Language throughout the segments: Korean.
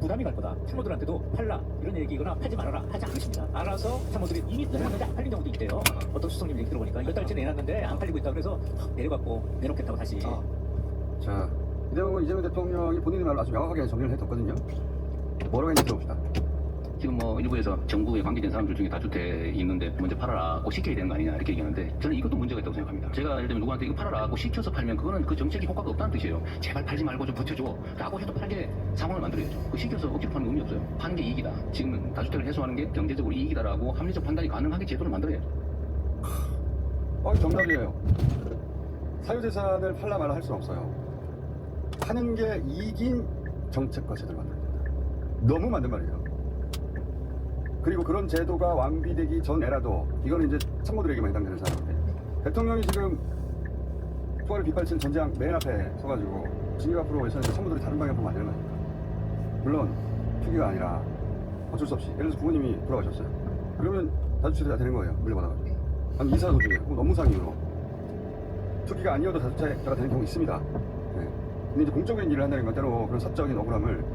부담이 갈 거다. 참모들한테도 팔라 이런 얘기거나 팔지 말아라 하지 않으십니다. 알아서 참모들이 이미 내놨는데 안 팔린 경우도 있대요. 어떤 수석님 얘기 들어보니까 몇 달째 내놨는데 안 팔리고 있다 그래서 확 내려갖고 내놓겠다고 다시. 자, 이 대목은 이재명 대통령이 본인의 말로 아주 명확하게 정리를 해뒀거든요. 뭐라고 했는지 들어봅시다. 지금 뭐 일부에서 정부에 관계된 사람들 중에 다주택 있는데 먼저 팔아라, 꼭 시켜야 되는 거 아니냐 이렇게 얘기하는데 저는 이것도 문제가 있다고 생각합니다. 제가 예를 들면 누구한테 이거 팔아라, 꼭 시켜서 팔면 그거는 그 정책이 효과가 없다는 뜻이에요. 제발 팔지 말고 좀 버텨줘 라고 해도 팔게 상황을 만들어야죠. 그 시켜서 억지로 파는 거 의미 없어요. 파는 게 이익이다. 지금 다주택을 해소하는 게 경제적으로 이익이다라고 합리적 판단이 가능하게 제도를 만들어야죠. 정답이에요. 사유재산을 팔라 말라 할 수는 없어요. 파는 게 이익인 정책과 제도를 만들어야 된다. 너무 맞는 말이에요. 그리고 그런 제도가 완비되기 전에라도 이거는 이제 참모들에게만 해당되는 사항인데 대통령이 지금 총알을 빗발친 전장 맨 앞에 서가지고 진입 앞으로 외쳤는데 참모들이 다른 방향 보면 안 되는 거 아닙니까? 물론 투기가 아니라 어쩔 수 없이 예를 들어서 부모님이 돌아가셨어요. 그러면 다주택자 되는 거예요. 물려받아가지고 한 이사 도중에 혹은 업무상 이유로 투기가 아니어도 다주택자가 되는 경우 있습니다. 네. 근데 이제 공적인 일을 한다는 건 때로 그런 사적인 억울함을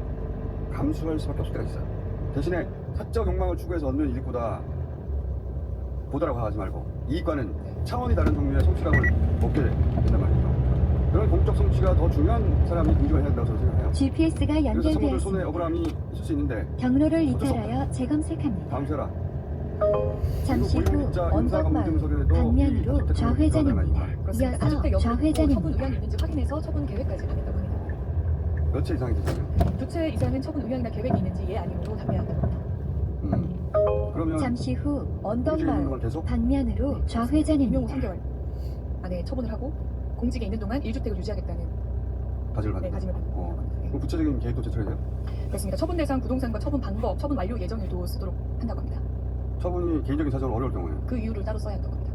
감수할 수밖에 없을 때가 있어요. 대신에 사적 욕망을 추구해서 얻는 이익보다 보다라고 하지 말고 이익과는 차원이 다른 종류의 성취감을 얻게 된단 말이죠. 그런 공적 성취가 더 중요한 사람이 공직을 해야 된다고 저는 생각해요. GPS가 그래서 참모들 손에 연결되었습니다. 억울함이 있을 수 있는데 경로를 이탈하여 재검색합니다. 다음 세라 잠시 후 언덕마을 방면으로 좌회전입니다. 그렇습니다. 이어서 다주택 여부 처분 좌회전입니다. 의향이 있는지 확인해서 처분 계획까지 가겠다고 합니다. 며칠 이상이 되잖아요. 부채 이사는 처분 의향이나 계획이 있는지 예 아니오로 답변한다고 합니다. 그러면 잠시 후 공직에 있는 동안 언덕마을 계속 방면으로 임용 후 좌회전입니다. 3개월 안에 처분을 하고 공직에 있는 동안 1주택을 유지하겠다는 가지를 받는 다짐을 받는 겁니다. 그럼 구체적인 계획도 제출해야 돼요? 그렇습니다. 처분 대상 부동산과 처분 방법, 처분 완료 예정일도 쓰도록 한다고 합니다. 처분이 개인적인 사정으로 어려울 경우에 그 이유를 따로 써야 한다고 합니다.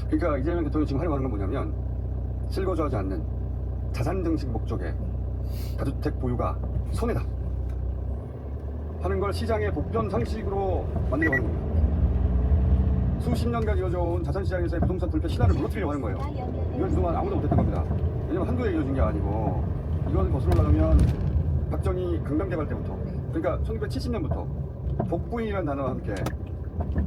그러니까 이재명 대통령이 지금 하려고 하는 건 뭐냐면 실거주하지 않는 자산 증식 목적의 다주택 보유가 손해다 하는 걸 시장의 보편 상식으로 만들려고 하는 겁니다. 수십 년간 이어져온 자산시장에서의 부동산 불패 신화를 무너뜨리려고 하는 거예요. 이건 그동안 아무도 못했던 겁니다. 왜냐면 한도에 이어진 게 아니고 이건 거슬러 올라가면 박정희 강남개발 때부터 그러니까 1970년부터 복부인이라는 단어와 함께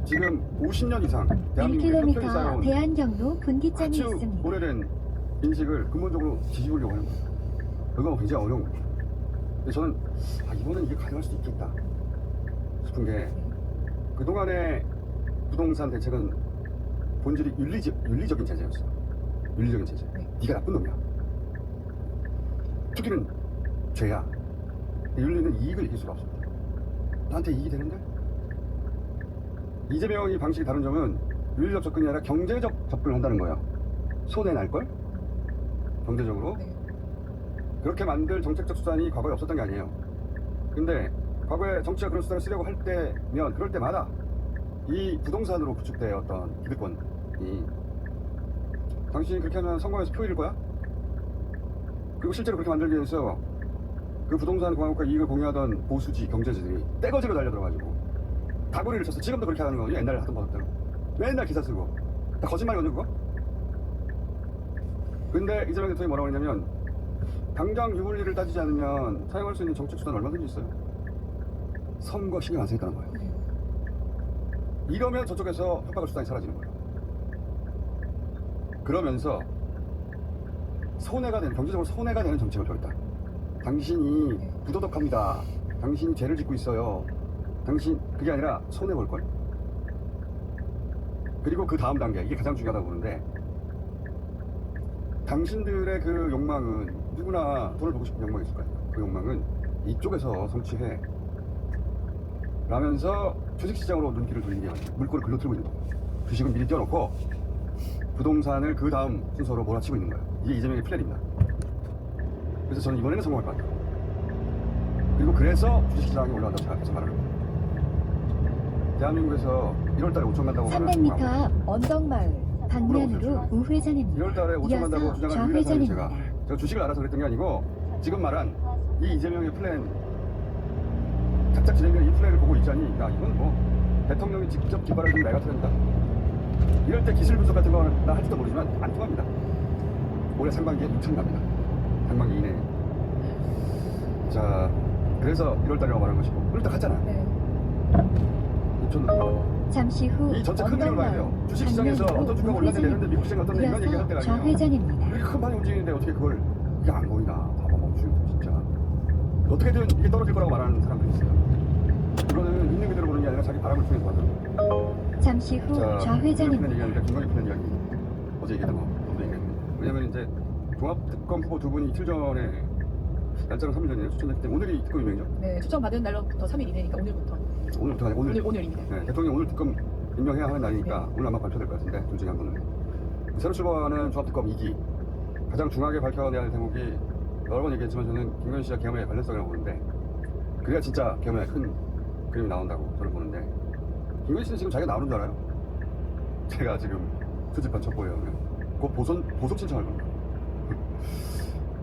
지금 50년 이상 대한민국에 뼈뼈이 1km 쌓여온 대한경로 분기점이 아주 있습니다. 오래된 인식을 근본적으로 뒤집으려고 하는 거예요. 그거 굉장히 어려운 거예요. 근데 저는 이번엔 이게 가능할 수도 있겠다 싶은 게 그동안의 부동산 대책은 본질이 윤리적인 제재였어. 윤리적인 제재. 네가 나쁜 놈이야. 투기는 죄야. 윤리는 이익을 이길 수가 없습니다. 나한테 이익이 되는데? 이재명이 방식이 다른 점은 윤리적 접근이 아니라 경제적 접근을 한다는 거예요. 손해 날걸? 경제적으로? 그렇게 만들 정책적 수단이 과거에 없었던 게 아니에요. 근데 과거에 정치가 그런 수단을 쓰려고 할 때면 그럴 때마다 이 부동산으로 구축되었던 기득권이 당신이 그렇게 하면 선거에서 표 잃을 거야? 그리고 실제로 그렇게 만들기 위해서 그 부동산 공화국과 이익을 공유하던 보수지 경제지들이 떼거지로 달려들어가지고 다구리를 쳤어. 지금도 그렇게 하는 거죠. 옛날에 하던 버릇대로 맨날 기사 쓰고 다 거짓말이거든 그거. 근데 이재명 대통령이 뭐라고 했냐면 당장 유불리를 따지지 않으면 사용할 수 있는 정책 수단 얼마든지 있어요. 선거 신경 안 쓰겠다는 거예요. 이러면 저쪽에서 협박할 수단이 사라지는 거예요. 그러면서 손해가 되는, 경제적으로 손해가 되는 정책을 펴겠다. 당신이 부도덕합니다. 당신이 죄를 짓고 있어요. 당신 그게 아니라 손해 볼 걸. 그리고 그 다음 단계, 이게 가장 중요하다고 보는데 당신들의 그 욕망은 누구나 돈을 벌고 싶은 욕망이 있을 거예요. 그 욕망은 이쪽에서 성취해 라면서 주식시장으로 눈길을 돌리는 게 아니라 물꼬를 글로 틀고 있는 거예요. 주식은 미리 띄워놓고 부동산을 그 다음 순서로 몰아치고 있는 거예요. 이게 이재명의 플랜입니다. 그래서 저는 이번에는 성공할 것 같아요. 그리고 그래서 주식시장이 올라간다고 생각해서 말을 합니다. 대한민국에서 1월달에 5천 간다고 말하는 300m 앞 언덕마을 방면으로 우회전입니다. 1월달에 5천 간다고 이어서 주장하는 유일한 사람이 좌회전입니다. 제가 주식을 알아서 그랬던 게 아니고 지금 말한 이 이재명의 플랜 착착 진행되는 이 플랜을 보고 있자니 야 이건 뭐 대통령이 직접 기발해준 메가트렌이다. 이럴 때 기술 분석 같은 거 나 할지도 모르지만 안 통합니다. 올해 상반기에 6천 갑니다. 상반기 이내에. 자 그래서 1월달이라고 말한 것이고 1월달 갔잖아. 네. 6천 원. 잠시 후 이 전체 큰 그림을 봐야 돼요. 언덕마을 주식시장에서 어떤 주가가 올랐는데 내렸는데 미국 시장 어떤 이런 얘기를 할 때가 이어서 아니에요. 좌회전입니다. 이렇게 큰 판이 움직이는데 어떻게 그걸 이게 안 보이나. 봐봐 멈추는 진짜. 어떻게든 이게 떨어질 거라고 말하는 사람들이 있어요. 이거는 있는 그대로 보는 게 아니라 자기 바람을 통해서 하는. 잠시 후 자, 좌회전입니다. 얘기하니까 김건희 푸는 이야기 어제 얘기했던 거 오늘 얘기했는데 왜냐면 이제 종합특검 후보 두 분이 이틀 전에 날짜는 3일 전이에요. 추천했기 때문에 오늘이 특검 임명이죠. 네. 추천받은 날로부터 3일 이내니까 오늘부터. 오늘부터 아니고 오늘입니다. 네, 대통령이 오늘 특검 임명해야 하는 날이니까 오늘 아마 발표될 것 같은데 둘 중에 한 분은 새로 출범하는 종합특검 2기 가장 중요하게 밝혀내야 할 대목이 여러 번 얘기했지만 저는 김건희 씨와 계엄의 관련성이라고 보는데 그래야 진짜 계엄의 큰 그림이 나온다고 저는 보는데 김건희 씨는 지금 자기가 나오는 줄 알아요? 제가 지금 수집한 첩보예요. 곧 보석 신청할 겁니다.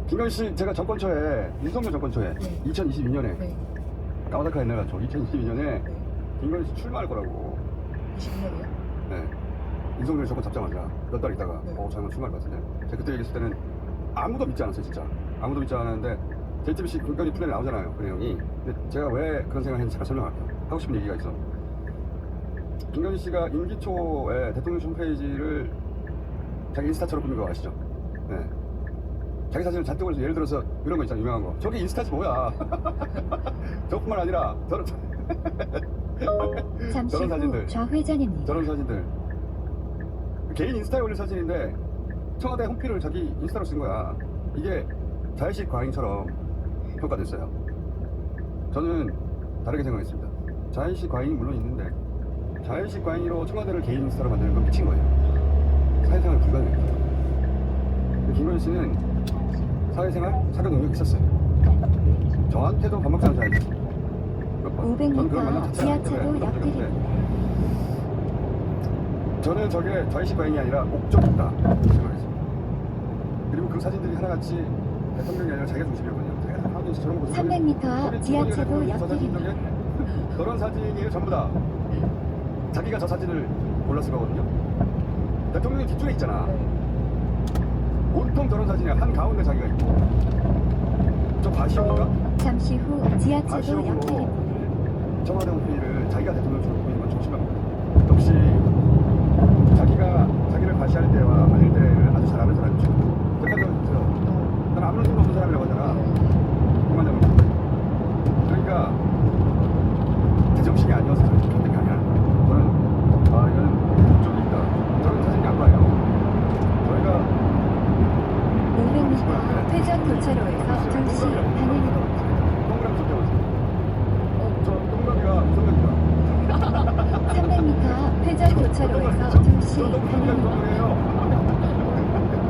김건희 씨 제가 정권초에 윤석열 정권초에 네. 2022년에 네. 까마득하 옛날 같죠. 2022년에 네. 김건희 씨 출마할 거라고 22년이요? 네. 윤석열 정권 잡자마자 몇 달 있다가 네. 자기가 출마할 것 같은데 제가 그때 얘기했을 때는 아무도 믿지 않았어요. 진짜 아무도 믿지 않았는데 JTBC 김건희 플랜에 나오잖아요. 그 내용이. 근데 제가 왜 그런 생각을 했는지 잠깐 설명할게요. 하고 싶은 얘기가 있어. 김건희 씨가 임기 초에 대통령 홈페이지를 자기 인스타처럼 꾸민 거 아시죠? 네. 자기 사진을 잔뜩 올려서 예를 들어서 이런 거 있잖아. 유명한 거. 저게 인스타지 뭐야. 저뿐만 아니라 잠시 저런 후 사진들. 좌회전입니다. 저런 사진들 개인 인스타에 올린 사진인데 청와대 홈피를 자기 인스타로 쓴 거야. 이게 자의식 과잉처럼 평가됐어요. 저는 다르게 생각했습니다. 자의식 과잉이 물론 있는데 자의식 과잉으로 청와대를 개인 인스타로 만드는 건 미친 거예요. 사회생활 불가능해요. 근데 김건희 씨는 사회생활 사교 능력이 있었어요. 저한테도 밥 먹지 않은 사람이 있었어요. 몇 번. 저는 그런 만남 500m 자체를 안 지하차도 했기 때문에 옆길입니다. 저는 저게 자의식 과잉이 아니라 목적이 있다 생각했습니다. 그리고 그 사진들이 하나같이 대통령이 아니라 자기가 중심이었거든요. 자기가 하도 저런 거 300m 앞 지하차도 옆길입니다. 그런 사진이 전부 다 자기가 저 사진을 골랐을 거거든요. 대통령이 뒤쪽에 있잖아. 온통 저런 사진이 한 가운데 자기가 있고 저 바시오인가? 잠시 후 지하차도 바시오로 옆길입니다. 청와대 홈페이지를 자기가 대통령처럼 보이는 건 조심합니다. 역시 자기가 자기를 과시할 때와 아닐 때를 아주 잘 아는 사람이죠. 생각해보세요. 난 아무런 생각 없는 사람이라고 하잖아. 그만 잡으면 그러니까 제정신이 아니어서 저렇게 견딘 게 아니야. 저는 이거는 목적이 있다. 저런 사진이 안 봐요. 저희가 500m 회전 교차로에서 2시 방향입니다. 동그라미 좀 떼보세요. 저 동그라미가 무슨 300m 앞 회전 교차로에서 2시 방향입니다.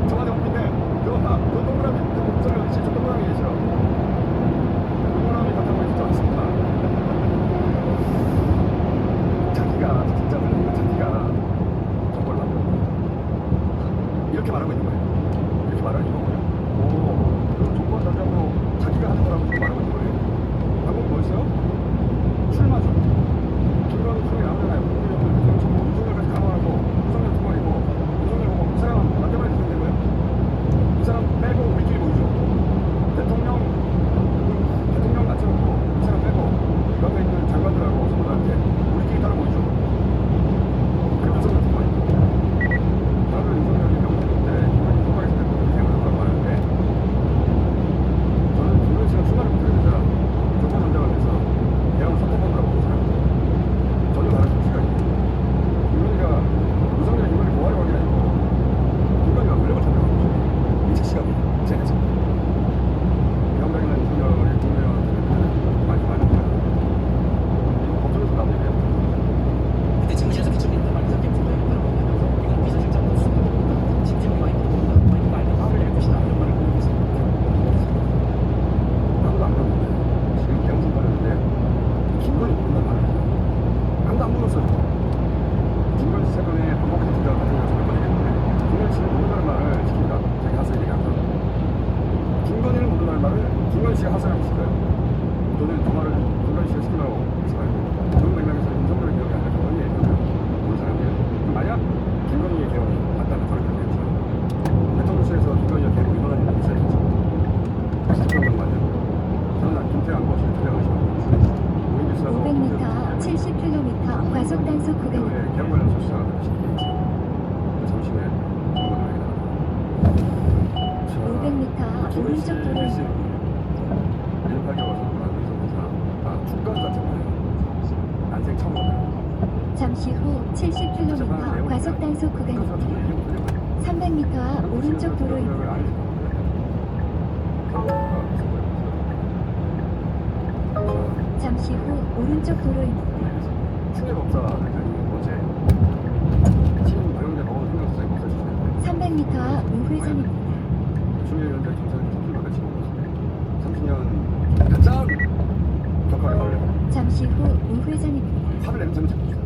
청와대 홈인데 저 동그라미 목소리가 진짜 동그라미이죠. 동그라미 같은 거 진짜 없습니다. 자기가 진짜 그러니까 자기가 정보를 만들었다. 이렇게 말하고 있는 거예요. 이렇게 말하는 이거고요. 그 정보를 던져고 자기가 하는 거라고 지금 말하고 있는 거예요. 방금 뭐였어요? 출마죠. 김건희 총리 나오잖아요. 윤석열까지 강화하고 윤석열 두번이고 윤석열 보고 이 사람 만져봐야 되는 거예요. 이 사람 빼고 우리끼리 보이죠. 대통령 낮춰놓고 이 사람 빼고 옆에 있는 장관들하고 선수들한테 우리끼리 따로 보이죠. 그게 윤석열 두번이고 다들 윤석열이 명태기 때 김건희 소방에서 대통령 대응하라고 하는데 저는 김건희 씨가 출마를 못하게 되자 정권 연장을 해서 대형 선택하느라고 보는 사람입니다. 전혀 다른 정치가 있고 오른쪽 도로입니다. 18개월 선수가 주가 같은 거예요. 난생 처음 보네요. 잠시 후 70km 과속 단속 구간입니다. 300m 앞 오른쪽 도로입니다. 잠시 후 오른쪽 도로입니다. 충격업사 어제 신임 방영대 너무 신경 써서 법사 주시는데 300m 앞 우회전입니다. 중요연대 정상에서 30년까지 치고 30년 가장 격하게 걸려요. 잠시 후 우회전입니다. 화를 내는 점이 잡고 있어요.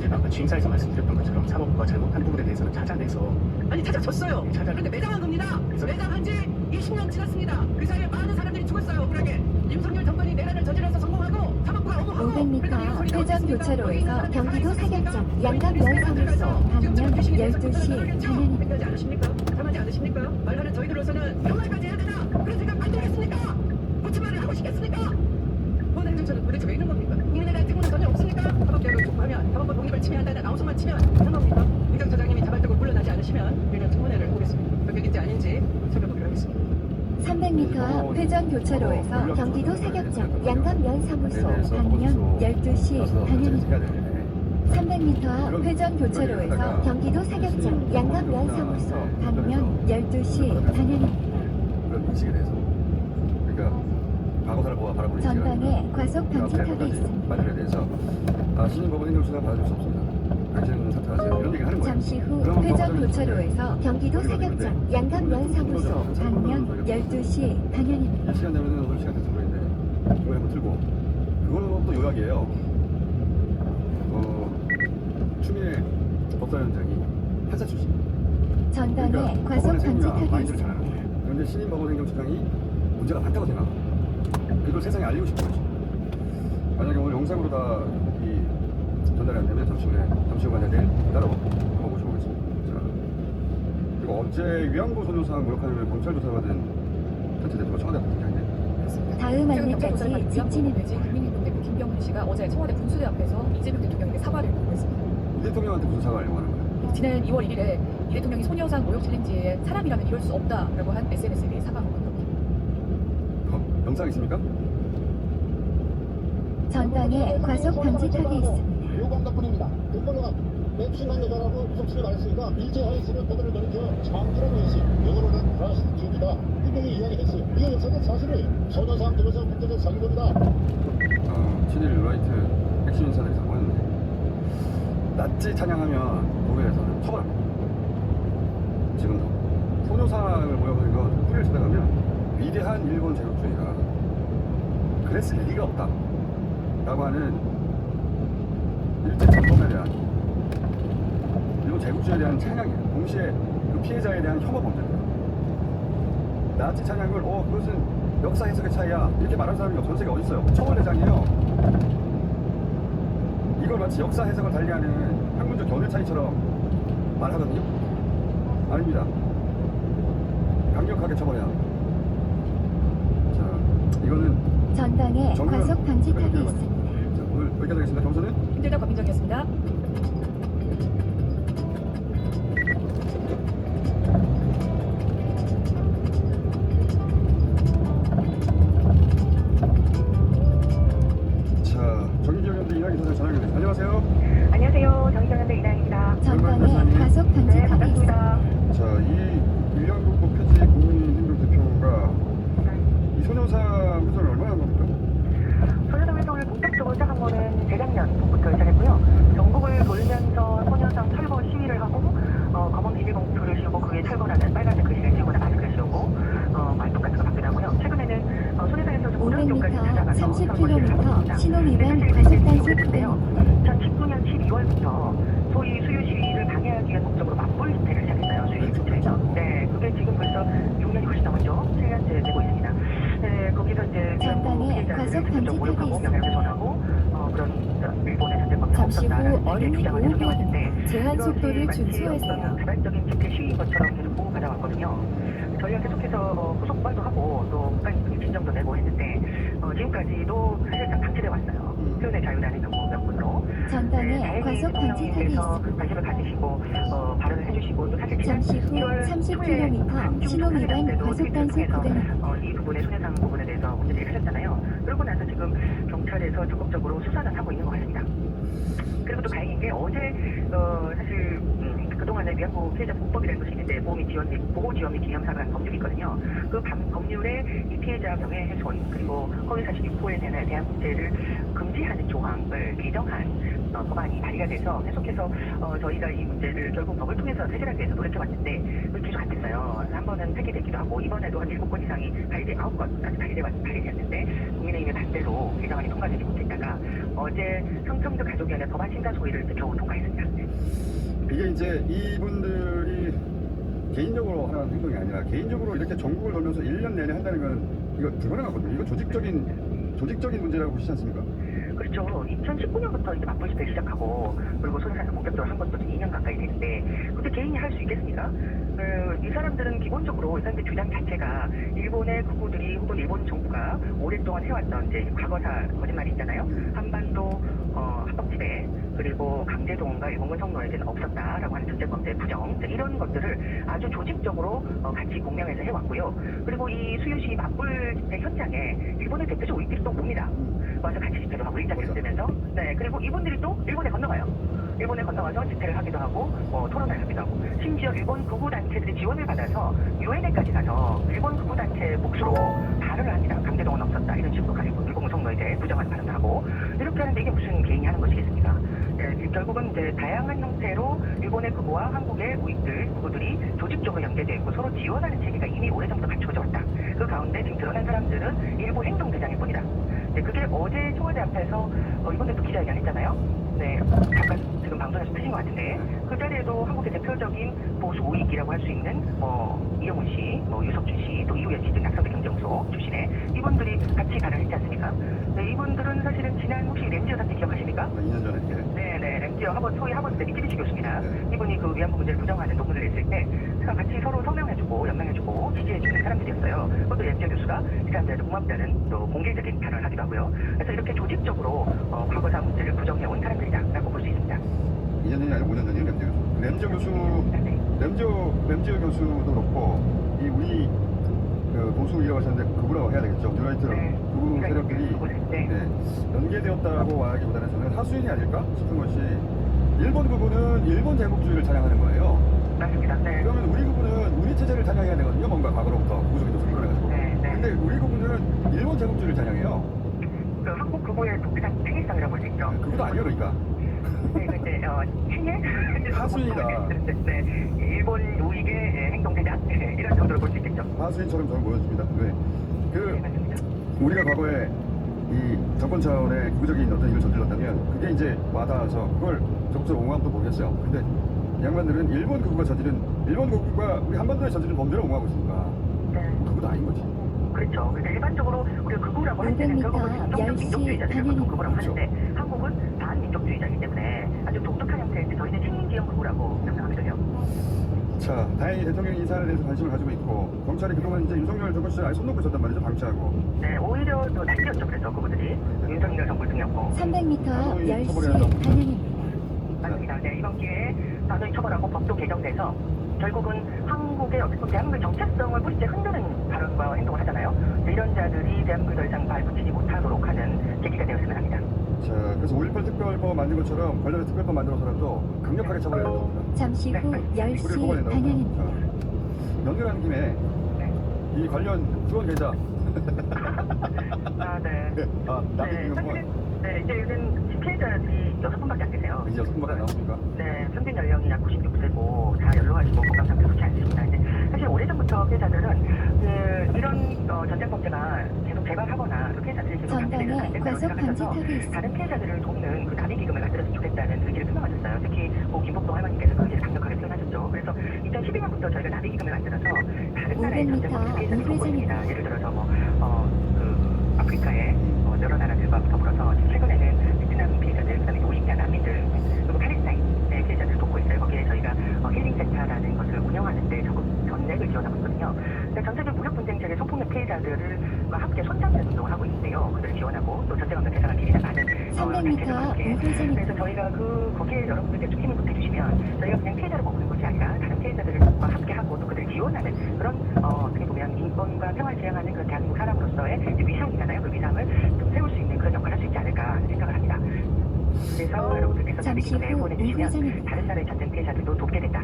제가 아까 취임사에서 말씀드렸던 것처럼 사법부가 잘못한 부분에 대해서는 찾아내서 아니 찾아줬어요. 그런데 매장한 겁니다. 매장한 지 20년 지났습니다. 그 사이에 많은 사람들이 죽었어요. 억울하게. 윤석열 정권이 내란을 저질러서 성공하고 사법부가 어묵하고 500m 앞 회전 교차로에서 경기도 사격장 양감면사무소 방면 12시 방향입니다. 생각하지 않으십니까? 참하지 않으십니까? 말하는 저희들로서는 평화까지 해야 되나? 그런 생각 안 들겠습니까? 고치말을 하고 싶겠습니까? 본 행정처는 도대체 왜 있는 겁니까? 국민에 대한 증오는 전혀 없습니까? 사법개혁을 촉구하면 사법부 독립을 침해한다는 아우성만 치면 하는 겁니까? 행정처장님이 자발적으로 물러나지 않으시면 일련 청문회를 보겠습니다. 합격인지 아닌지 살펴보기로 하겠습니다. 300m 앞 회전 교차로에서 경기도 사격장 양감면사무소 방면 12시 방향입니다. 300m 앞 회전 교차로에서 경기도 사격장 양감면사무소 방면 12시 방향입니다. 그런 인식에 대해서 그러니까 과거사를 바라보는 전방에 과속 방지턱이 있습니다. 말에 대해서 신임 법원 행정수사 받아줄 수 없습니다. 당신은 사퇴하세요. 이런 얘기를 하는 거예요. 잠시 후 회전 교차로에서 경기도 사격장 양감면사무소 방면 12시 방향입니다. 시간 되면 오늘 시간 됐을 거인데 이걸 한번 틀고 그것도 요약이에요. 추미애 법사위원장이 판사 출신. 전방에 과속 방지턱이 마인드를 있습니다. 잘하는데 그런데 신임 법원 행정처장이 문제가 많다고 생각. 그걸 세상에 알리고 싶은 거지. 만약에 오늘 영상으로 다 전달이 안 되면 잠시 후에 내일 따로 한번 모셔보겠습니다. 자, 그리고 어제 위안부 소녀상 모욕하는 검찰 조사받은 단체 대표가 청와대 부장인데 다음 안내까지 직진입니다. 국민의힘 대표 김병훈 씨가 어제 청와대 분수대 앞에서 이재명 대통령에게 사과를 요구했습니다. 이 대통령한테 무슨 사과하려고 하는 거예요? 지난 2월 1일에 이 대통령이 소녀상 모욕 챌린지에 사람이라면 이럴 수 없다라고 한 SNS에 사과한 겁니다. 영상 있습니까? 전방에 과속 방지턱이 있습니다. 요구한 것뿐입니다. 공권력은 맵시만 여자라고 무섭지를 말했으니까 일제하였으면 그들을 가리켜 장기라고 했어요. 영어로는 프라스티튜드다. 분명히 이야기했어요. 이게 역사적 사실을 소녀상 들어서 문제적 사기입니다. 친일 라이트 핵심 인사들이 사과했는데 나치 찬양하면 독일에서는 처벌합니다. 지금도 소녀상을 모욕하는 건 뿌리를 찾아가면 위대한 일본 제국주의가 그랬을 리가 없다 라고 하는 일제 전범에 대한 일본 제국주의에 대한 찬양이에요. 동시에 그 피해자에 대한 혐오 범죄입니다. 나치 찬양을 그것은 역사 해석의 차이야 이렇게 말하는 사람이 전 세계에 어디 있어요? 청원회장이에요. 이걸 마치 역사 해석을 달리하는 학문적 견해 차이처럼 말하거든요. 아닙니다. 강력하게 처벌해야 합니다. 자, 이거는 전방에 정면 과속 방지턱이 그러니까 있습니다. 자, 오늘 여기까지 하겠습니다. 경선은 힘들다 곽민정이었습니다. 자, 정의기억연대 이낙희 사장 전화 연결. 안녕하세요. 안녕하세요. 정의정연대 이나입니다. 전방에 과속 네, 방지턱이 있습니다. 반갑습니다. 자, 이 일량국고 폐지 국민행정 대표가 이 소녀상 회사를 얼마나 한 겁니까? 소녀상 활동을 본격적으로 시작한 거는 재작년부터 시작했고요. 전국을 돌면서 소녀상 철거 시위를 하고 검은 비닐봉투를 씌우고 그 위에 철거라는 빨간색 글씨를 씌우거나 마스크를 씌우고 말뚝 같은 거 받기도 하고요. 최근에는 소녀상에서 500m 앞 찾아가서 30km 신호 위반 과속 단속 구간입니다. 2019년 12월부터 소위 수요 시위를 방해하기 위한 목적으로 맞불 집회를 시작했어요. 수요 집회에서. 네, 그게 지금 벌써 6년이 훨씬 넘었죠. 7년째 되고 있습니다. 네, 거기서 이제 전방에 과속 방지턱이 모욕하고 있습니다. 명예훼손하고 그런 일본의 전쟁법이 잠시 후 없었다라는 어린이 주장을 보호구역입니다. 해석해왔는데 제한 속도를 마치 준수하세요. 자발적인 집회 시위인 것처럼 계속 보호받아왔거든요. 저희가 계속해서 구속발도 하고 또 국가인권의 진정도 내고 했는데 지금까지도 사실상 방치돼 왔어요. 표현의 자유라는 명분으로. 전방에 과속 방지턱이 있습니다. 관심을 가지시고 발언을 해주시고 또 사실 잠시 후 30km 신호 위반 과속 단속 구간입니다. 이 부분의 손해상 부분에 대해서 문제를 하셨잖아요. 그러고 나서 지금 경찰에서 적극적으로 수사를 하고 있는 것 같습니다. 그리고 또 다행인 게 어제 사실 그동안에 위안부 피해자 보호법이라는 것이 있는데 보호 지원 및 기념사관 법률이 있거든요. 그 법률에 이 피해자 명예훼손 그리고 허위 사실 유포에 대한 문제를 금지하는 조항을 개정한 법안이 발의가 돼서 계속해서 저희가 이 문제를 결국 법을 통해서 해결하기 위해서 노력해왔는데 계속 안 됐어요. 한 번은 폐기되기도 하고 이번에도 한 7건 이상이 9건까지 발의되었는데 국민의힘의 반대로 개정안이 통과되지 못했다가 어제 성평등 가족위원회 법안 심사 소위를 겨우 통과했습니다. 이게 이제 이분들이 개인적으로 하는 행동이 아니라 개인적으로 이렇게 전국을 돌면서 1년 내내 한다는 건 이거 불가능하거든요. 이거 조직적인 문제라고 보시지 않습니까? 그렇죠. 2019년부터 이제 맞불 집회 시작하고 그리고 소녀산을 본격적으로 한 것도 2년 가까이 되는데 근데 개인이 할 수 있겠습니까? 이 사람들은 기본적으로 이 사람들 주장 자체가 일본의 극우들이 혹은 일본 정부가 오랫동안 해왔던 이제 과거사 거짓말이 있잖아요. 한반도 합법지대 그리고 강제동원과 일본군 성노예제는 없었다라고 하는 전제범죄 부정 이런 것들을 아주 조직적으로 같이 공명해서 해왔고요. 그리고 이 수유시 맞불 집회 현장에 일본의 대표적 우익들이 또 옵니다. 와서 같이 집회도 하고 일자리를 쓰면서 네 그리고 이분들이 또 일본에 건너가요. 일본에 건너와서 집회를 하기도 하고 토론을 하기도 하고 심지어 일본 극우 단체들이 지원을 받아서 유엔에까지 가서 일본 극우 단체 몫으로 발언을 합니다. 강제동원 없었다 이런 식으로 가지고 일본 성노예제 부정한 발언을 하고 이렇게 하는데 이게 무슨 개인이 하는 것이겠습니까? 네, 결국은 이제 다양한 형태로 일본의 극우와 한국의 우익들 극우들이 조직적으로 연계되어 있고 서로 지원하는 체계가 이미 오래전부터 갖춰져 왔다. 그 가운데 지금 드러난 사람들은 일부 행동대장일 뿐이다. 네, 그게 어제 청와대 앞에서 이번에도 기자회견 했잖아요. 네, 잠깐 지금 방송에서 틀린 것 같은데 그 자리에도 한국의 대표적인 보수 우익이라고 할 수 있는 이영훈 씨, 유석준 씨, 또 이우연 씨 등 낙선대 경제연구소 출신의 이분들이 같이 발언했지 않습니까? 네, 이분들은 사실은 지난 혹시 램지어 사태 기억하십니까? 2년 전에 네, 램지어 소위 하버드대 미쯔비시 교수입니다. 네. 이분이 그 위안부 문제를 부정하는 논문을 냈을 때 같이 서로 서명해주고 연명해주고 지지해주는 사람들이었어요. 그것도 램지어 교수가 이 사람들한테 고맙다는 또 공개적인 발언을 하기도 하고요. 그래서 이렇게 조직적으로 과거사 문제를 부정해온 사람들이다라고 볼 수 있습니다. 2년 전이 아니라 5년 전이에요. 램지어 교수도 그렇고 이 우리 보수이라고 하셨는데 극우라고 해야 되겠죠. 뉴라이트 극우 세력들이 연계되었다고 말하기보다는 저는 하수인이 아닐까 싶은 것이 일본 극우는 일본 제국주의를 찬양하는 거예요. 맞습니다. 네. 그러면 우리 극우는 우리 체제를 찬양해야 되거든요. 뭔가 과거로부터 구조적인 요소를 끌어내가지고. 근데 우리 극우는 일본 제국주의를 찬양해요. 그 한국 극우의 독특한 특이성이라고 볼 수 있죠. 그것도 아니에요, 그러니까. 네, 근데 친일 하수인이다. 네, 일본 우익의 행동대장 이런 정도로 볼 수 있겠죠. 하수인처럼 저는 보여집니다. 왜? 네, 맞습니다. 우리가 과거에 이 정권 차원의 극우적인 어떤 일을 저질렀다면 그게 이제 와닿아서 그걸 적극적으로 옹호하면 또 모르겠어요. 근데 양반들은 일본 극우가 우리 한반도에 저지른 범죄를 옹호하고 있으니까 그것도 아닌 거지. 그렇죠. 근데 일반적으로 우리가 극우라고 할 때는 500m 결국은 진정적 민족주의자들을 보통 극우라고 방향입니다. 하는데 한국은 반민족주의자이기 때문에 아주 독특한 형태인데 저희는 식민지형 극우라고 명명하거든요. 자, 다행히 대통령이 이 사안에 대해서 관심을 가지고 있고 경찰이 그동안 이제 윤석열 정권 시절에 아예 손 놓고 있었단 말이죠. 방치하고. 네, 오히려 더 날뛰었죠. 그래서 그분들이 윤석열 정부를 등렸고 300m 10시 방향입니다. 맞습니다. 네, 이번 기회에 단호히 처벌하고 법도 개정돼서 결국은 한국의 어쨌든 대한민국의 정체성을 뿌리째 흔드는 발언과 행동을 하잖아요. 이런 자들이 대한민국을 더 이상 발붙이지 못하도록 하는 계기가 되었으면 합니다. 자, 그래서 5.18 특별법 만든 것처럼 관련된 특별법 만들어서라도 강력하게 처벌해야 됩니다. 잠시 후 우리를 10시 뽑아낸다고. 방향입니다. 자, 연결하는 김에 이 관련 후원 계좌. 아, 네. 나도 네, 이거 사실은 이제 요즘 피해자들이 6분밖에 안 되세요. 이제 6분밖에 안 남았습니까? 네, 평균 연령이 약 96세고 다 연로하시고 건강 상태 좋지 않습니다. 근데 사실 오래전부터 피해자들은 이런 전쟁 범죄가 계속 재발하거나 그 피해자들이 계속 전방에 감지되는 된다고 과속 생각하셔서 방지턱이 있습니다. 다른 피해자들을 돕는 그 나비 기금을 만들었으면 좋겠다는 의지를 표명하셨어요. 특히 김복동 할머니께서 그 의지를 강력하게 표현하셨죠. 그래서 2012년부터 저희가 나비 기금을 만들어서 다른 나라의 전쟁 범죄 피해자를 돕고 있습니다. 예를 들어서 그 아프리카의 여러 나라들과 더불어서 최근에는 베트남 피해자들, 그다음에 로힝야 난민들, 그리고 팔레스타인의 피해자들을 돕고 있어요. 거기에 저희가 힐링센터라는 것을 운영하는데 적극 전액을 지원하고 있거든요. 전 세계 무력분쟁 체계 성폭력 피해자들과 함께 손잡는 운동을 하고 있는데요. 그들을 지원하고 또 전쟁 없는 대상을 기리는 많은 300m 우회전입니다. 그래서 저희가 거기에 여러분들께 좀 힘을 보태주시면 저희가 그냥 피해자를 머무는 것이 아니라 다른 피해자들을 돕고 잠시 후 우회전입니다. 다른 나라의 전쟁 피해자들도 돕게 된다.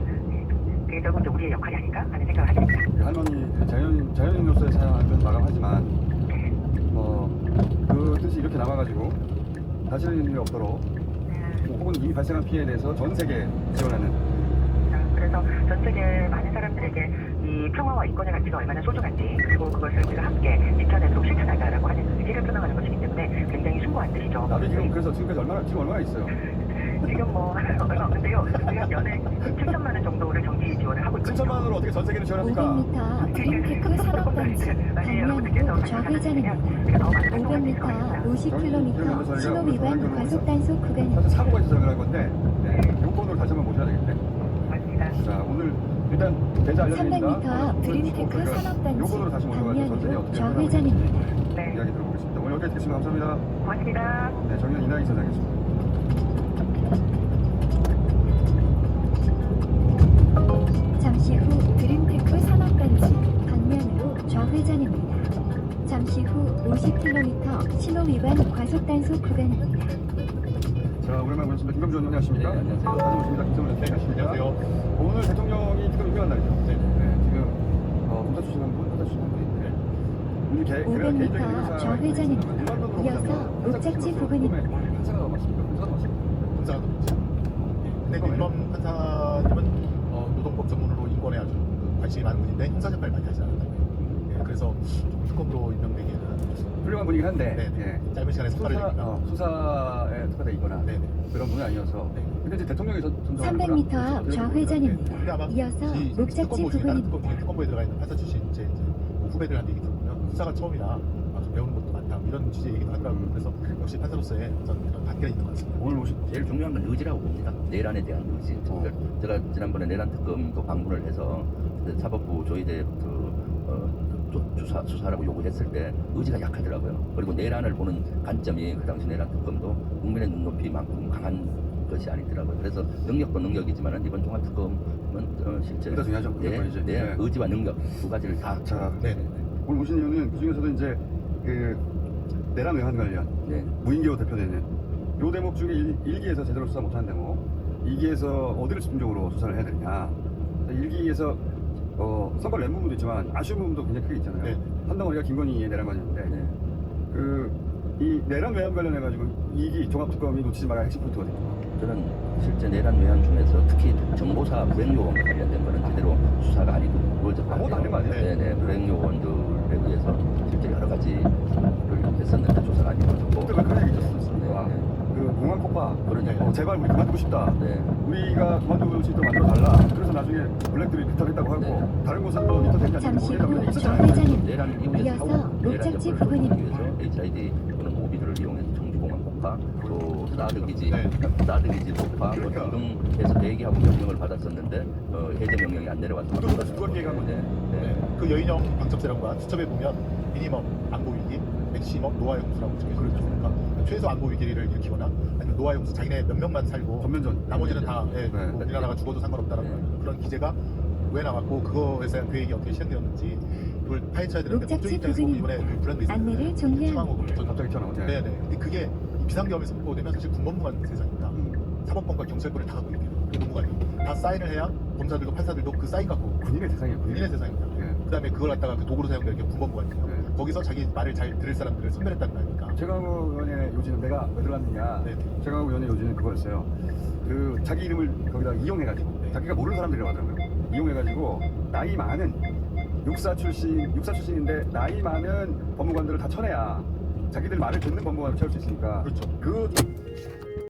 그게 결국 이제 우리의 역할이 아닐까 하는 생각을 하게 됩니다. 그 할머니 자연인으로서의 사연은 마감하지만 그 뜻이 이렇게 남아가지고 다시는 일이 없도록 혹은 이미 발생한 피해에 대해서 전 세계 지원하는 그래서 전 세계 많은 사람들에게 이 평화와 인권의 가치가 얼마나 소중한지 그리고 그것을 우리가 함께 지켜내도록 실천하자라고 하는 의지를 표명하는 것이기 때문에 굉장히 숭고한 뜻이죠. 나비 지금 그래서 지금까지 얼마나 있어요? 지금 뭐 얼마 없는데요. 우리가 연에 7천만 원 정도를 정기 지원을 하고 있거든요. 7천만 원으로 어떻게 전 세계를 지원합니까? 500m 드림테크 산업단지 방면으로 좌회전입니다. 500m 50km 신호 위반 과속 단속 구간입니다. 사실 사고가 있어서 그런 건데 요건을 다시 한번 보셔야 되겠네. 맞습니다. 자 오늘 일단 대자 알려드립니다. 300m 드림테크 산업단지 요건으로 다시 모셔가지고 전 세계 방면으로 어떻게 좌회전입니다. 네, 이야기 들어보겠습니다. 오늘 여기까지 듣겠습니다. 감사합니다. 고맙습니다. 네, 정의원 이나희 사장이었습니다. 잠시 후 드림테크 산업단지 방면으로 좌회전입니다. 잠시 후 50km 신호 위반 과속 단속 구간입니다. 자, 오랜만에 모셨습니다. 김병주 의원 안녕하십니까? 네, 안녕하세요. 다시 모십니다. 김성훈 의원 안녕하십니까? 오늘 대통령이 지금 임명한 날이죠. 네. 지금 검사 출신한 분, 판사 출신한 분이 있는데 오늘 개인적인 500m 좌회전입니다. 이어서 목적지 부근입니다. 판사가 맞습니까? 판사가 맞습니까? 검사가 그렇죠. 근데 그 임원 판사님은 노동법 전문으로 인권에 아주 관심이 많은 분인데 형사재판을 많이 하지 않았다고요. 예, 그래서 조금 특검으로 임명되기에는 훌륭한 분이긴 한데 네, 짧은 시간에 석달을 내니까 수사에 특화되어 있거나 네, 네. 그런 분이 아니어서 네. 근데 이제 대통령이 300m 앞 좌회전입니다. 근데 아마 이어서 이 목적지 특검 모신 다른 부근입니다. 특검 중에 특검부에 들어가 있는 판사 출신 이제 후배들한테 얘기 들어보면 수사가 처음이라 좀 배우는 것도 많다 이런 취지의 얘기도 하더라고요. 그래서 역시 판사로서의 어떤 그런 단계가 있는 것 같습니다. 오늘 모신 제일 중요한 건 의지라고 봅니다. 내란에 대한 의지. 제가 지난번에 내란 특검도 방문을 해서 사법부 조의대부터 수사라고 요구했을 때 의지가 약하더라고요. 그리고 내란을 보는 관점이 그 당시 내란 특검도 국민의 눈높이만큼 강한 것이 아니더라고요. 그래서 능력도 능력이지만 이번 종합특검은 실제 보다 중요하죠. 네. 의지와 능력 두 가지를 다. 자, 네. 오늘 모신 이유는 그 중에서도 이제 그 내란 외환 관련 네. 무인기호 대표되는 요 대목 중에 1기에서 제대로 수사 못하는 대목 2기에서 어디를 집중적으로 수사를 해야 되느냐 1기에서 선발 낸 부분도 있지만 아쉬운 부분도 굉장히 크게 있잖아요. 네. 한덩어리가 김건희의 내란 관련인데 네. 이 내란 외환 관련해가지고 2기 종합특검이 놓치지 말아야 핵심 포인트거든요. 저는 실제 내란 외환 중에서 특히 정보사 불행요원과 관련된 거는 제대로 수사가 아니고 아무것도 안 된 거 아니에요? 네네. 불행요원들에 의해서 실제 여러 가지를 했었는데 조사가 안 이루어졌고. 그때 그런 얘기 있었습니다. 네. 그 공항 코파 그러니까. 제발 우리 그만두고 싶다. 네. 우리가 그만두고 싶다 만들어 달라. 그래서 나중에 블랙들이 리턴했다고 하고 네. 다른 곳은 리턴 된지 안 잠시 된지 모르겠다. 그런 얘기 후 있었잖아요. 좌회전입니다. 내란 이후에 이어서 목적지 위해서 부근입니다. HID 또는 오비들을 이용해서 정주공항 폭파, 또 사드 기지, 네. 사드 기지 폭파 뭐 등등해서 대기하고 명령을 받았었는데 해제 명령이 안 내려와서 누가 계획한 건데? 네. 그 여인형 방첩재량관 수첩에 보면 미니멈 안보 위기, 맥시멈 노아 용수라고 적혀져 있으니까 최소 안보 위기를 일으키거나 아니면 노아 용수 자기네 몇 명만 살고 전면전. 나머지는 다 뭐 우리나라가 죽어도 상관없다라는 네. 그런 기재가 왜 나왔고 그거에 대한 계획이 어떻게 시행되었는지 그걸 파헤쳐야 되는데 목적지 법조인 입장에서 보면 이번에 그 불안도 안내를 있었는데 종료합니다. 전 갑자기 튀어나오죠. 네네. 근데 그게 비상계엄에 선포되면 사실 군법무관 세상입니다. 사법권과 경찰권을 다 갖고 있는 그 법무관이 다 사인을 해야 검사들도 판사들도 그 사인 갖고 군인의 세상이에요. 군인의 세상입니다. 예. 그다음에 그걸 갖다가 그 도구로 사용되는 게 군법무관이에요. 네. 거기서 자기 말을 잘 들을 사람들을 선별했다는 거 아닙니까? 최강욱 의원의 요지는 내가 왜 들어갔느냐. 네. 최강욱 의원의 요지는 그거였어요. 그 자기 이름을 거기다 이용해가지고 자기가 모르는 사람들이라고 하더라고요. 이용해가지고 나이 많은 육사 출신인데 나이 많은 법무관들을 다 쳐내야 자기들 말을 듣는 법무관을 채울 수 있으니까 그렇죠. 그